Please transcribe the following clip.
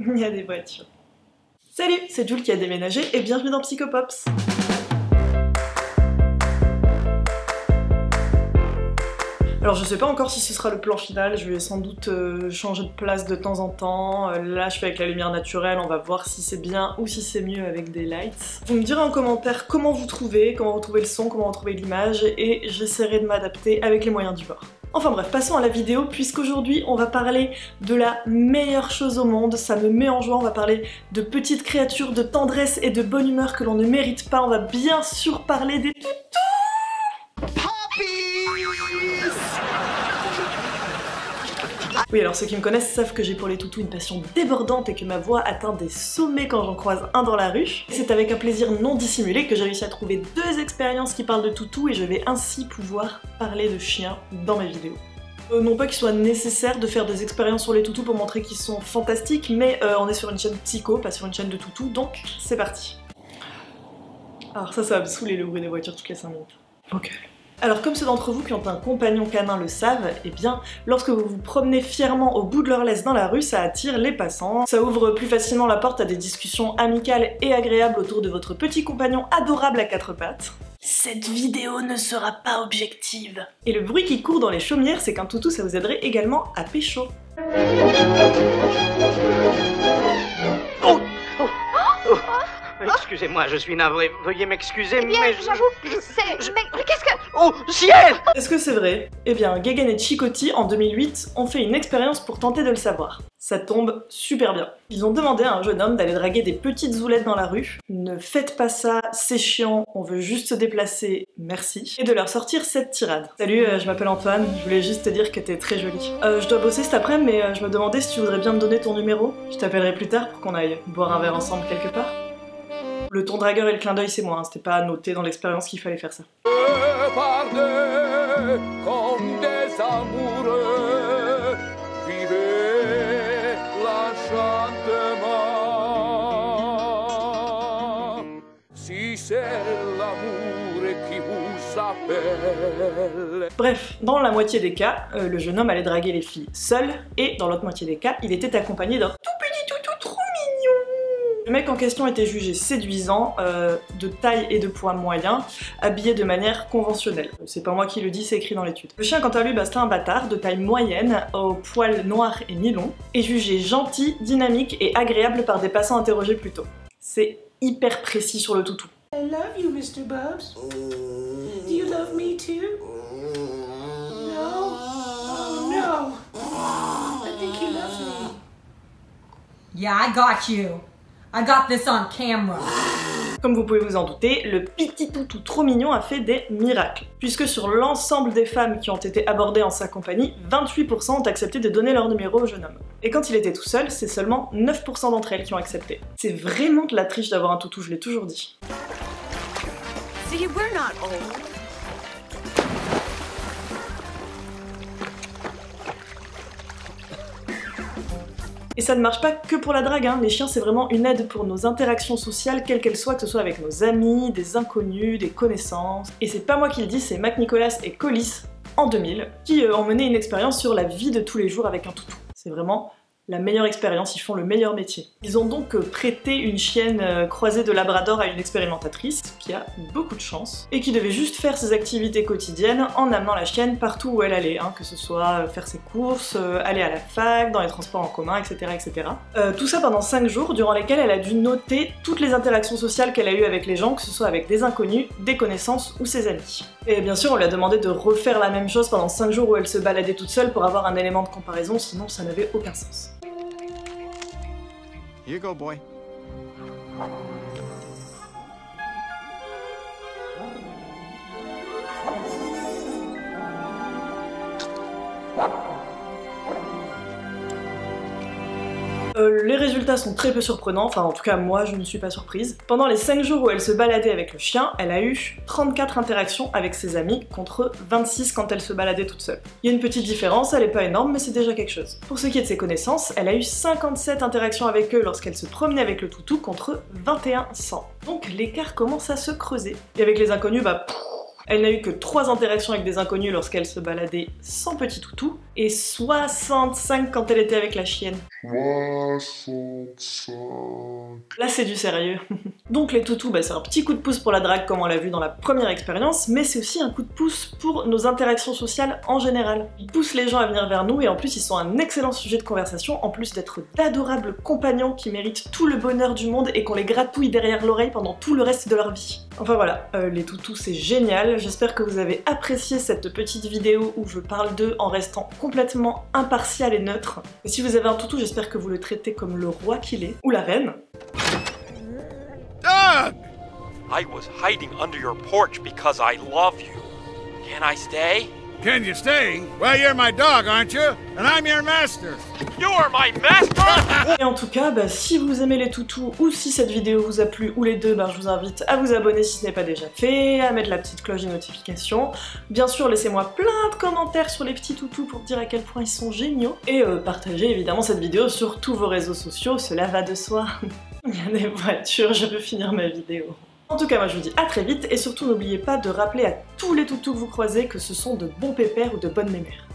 Il y a des voitures. Salut, c'est Jules qui a déménagé et bienvenue dans Psychopops. Alors je sais pas encore si ce sera le plan final, je vais sans doute changer de place de temps en temps. Là je fais avec la lumière naturelle, on va voir si c'est bien ou si c'est mieux avec des lights. Vous me direz en commentaire comment vous trouvez le son, comment vous trouvez l'image, et j'essaierai de m'adapter avec les moyens du bord. Enfin bref, passons à la vidéo, puisqu'aujourd'hui on va parler de la meilleure chose au monde, ça me met en joie, on va parler de petites créatures, de tendresse et de bonne humeur que l'on ne mérite pas, on va bien sûr parler des toutous. Oui, alors ceux qui me connaissent savent que j'ai pour les toutous une passion débordante et que ma voix atteint des sommets quand j'en croise un dans la rue. C'est avec un plaisir non dissimulé que j'ai réussi à trouver 2 expériences qui parlent de toutous et je vais ainsi pouvoir parler de chiens dans mes vidéos. Non pas qu'il soit nécessaire de faire des expériences sur les toutous pour montrer qu'ils sont fantastiques, mais on est sur une chaîne psycho, pas sur une chaîne de toutous, donc c'est parti. Alors ça va me saouler le bruit des voitures toutes les 5 minutes. Ok. Alors comme ceux d'entre vous qui ont un compagnon canin le savent, eh bien lorsque vous vous promenez fièrement au bout de leur laisse dans la rue, ça attire les passants, ça ouvre plus facilement la porte à des discussions amicales et agréables autour de votre petit compagnon adorable à 4 pattes. Cette vidéo ne sera pas objective. Et le bruit qui court dans les chaumières, c'est qu'un toutou ça vous aiderait également à pécho. Excusez-moi, je suis navré. Veuillez m'excuser, mais j'avoue que c'est... Mais qu'est-ce que... Oh, ciel! Est-ce que c'est vrai? Eh bien, Gagan et Chicotti, en 2008, ont fait une expérience pour tenter de le savoir. Ça tombe super bien. Ils ont demandé à un jeune homme d'aller draguer des petites zoulettes dans la rue. Ne faites pas ça, c'est chiant, on veut juste se déplacer, merci. Et de leur sortir cette tirade. Salut, je m'appelle Antoine, je voulais juste te dire que t'es très jolie. Je dois bosser cet après-midi, mais je me demandais si tu voudrais bien me donner ton numéro. Je t'appellerai plus tard pour qu'on aille boire un verre ensemble quelque part. Le ton dragueur et le clin d'œil c'est moi, hein. C'était pas noté dans l'expérience qu'il fallait faire ça. Comme des amoureux, vivez l'enchantement. Si c'est l'amour qui vous appelle. Bref, dans la moitié des cas, le jeune homme allait draguer les filles seul, et dans l'autre moitié des cas, il était accompagné d'un tout petit toutou trop mignon. Le mec en question était jugé séduisant, de taille et de poids moyen, habillé de manière conventionnelle. C'est pas moi qui le dis, c'est écrit dans l'étude. Le chien quant à lui, c'était un bâtard, de taille moyenne, au poil noir et mi-long, et jugé gentil, dynamique et agréable par des passants interrogés plus tôt. C'est hyper précis sur le toutou. I love you, Mr. Bubs. Do you love me too? No? Oh no. I think he loves me. Yeah, I got you. I got this on camera. Comme vous pouvez vous en douter, le petit toutou trop mignon a fait des miracles. Puisque sur l'ensemble des femmes qui ont été abordées en sa compagnie, 28% ont accepté de donner leur numéro au jeune homme. Et quand il était tout seul, c'est seulement 9% d'entre elles qui ont accepté. C'est vraiment de la triche d'avoir un toutou, je l'ai toujours dit. See, we're not old. Et ça ne marche pas que pour la drague, hein. Les chiens c'est vraiment une aide pour nos interactions sociales, quelles qu'elles soient, que ce soit avec nos amis, des inconnus, des connaissances. Et c'est pas moi qui le dis, c'est Mac Nicolas et Collis, en 2000, qui ont mené une expérience sur la vie de tous les jours avec un toutou. C'est vraiment la meilleure expérience, ils font le meilleur métier. Ils ont donc prêté une chienne croisée de labrador à une expérimentatrice, qui a beaucoup de chance, et qui devait juste faire ses activités quotidiennes en amenant la chienne partout où elle allait, hein, que ce soit faire ses courses, aller à la fac, dans les transports en commun, etc. etc. Tout ça pendant 5 jours, durant lesquels elle a dû noter toutes les interactions sociales qu'elle a eues avec les gens, que ce soit avec des inconnus, des connaissances ou ses amis. Et bien sûr, on lui a demandé de refaire la même chose pendant 5 jours où elle se baladait toute seule pour avoir un élément de comparaison, sinon ça n'avait aucun sens. Here you go, boy. Les résultats sont très peu surprenants, enfin en tout cas moi je ne suis pas surprise. Pendant les 5 jours où elle se baladait avec le chien, elle a eu 34 interactions avec ses amis contre 26 quand elle se baladait toute seule. Il y a une petite différence, elle est pas énorme mais c'est déjà quelque chose. Pour ce qui est de ses connaissances, elle a eu 57 interactions avec eux lorsqu'elle se promenait avec le toutou contre 21 sans. Donc l'écart commence à se creuser. Et avec les inconnus, Elle n'a eu que 3 interactions avec des inconnus lorsqu'elle se baladait sans petit toutou, et 65 quand elle était avec la chienne. 65. Là c'est du sérieux. Donc les toutous, c'est un petit coup de pouce pour la drague comme on l'a vu dans la première expérience, mais c'est aussi un coup de pouce pour nos interactions sociales en général. Ils poussent les gens à venir vers nous et en plus ils sont un excellent sujet de conversation, en plus d'être d'adorables compagnons qui méritent tout le bonheur du monde et qu'on les gratouille derrière l'oreille pendant tout le reste de leur vie. Enfin voilà, les toutous c'est génial, j'espère que vous avez apprécié cette petite vidéo où je parle d'eux en restant complètement impartial et neutre. Et si vous avez un toutou, j'espère que vous le traitez comme le roi qu'il est, ou la reine. Doug! I was hiding under your porch because I love you. Can I stay? Can you stay? Well, you're my dog, aren't you? And I'm your master. You're my master! Et en tout cas, si vous aimez les toutous ou si cette vidéo vous a plu ou les deux, je vous invite à vous abonner si ce n'est pas déjà fait, à mettre la petite cloche de notification. Bien sûr, laissez-moi plein de commentaires sur les petits toutous pour dire à quel point ils sont géniaux. Et partagez évidemment cette vidéo sur tous vos réseaux sociaux, cela va de soi. Il y a des voitures, je veux finir ma vidéo. En tout cas, moi je vous dis à très vite et surtout n'oubliez pas de rappeler à tous les toutous que vous croisez que ce sont de bons pépères ou de bonnes mémères.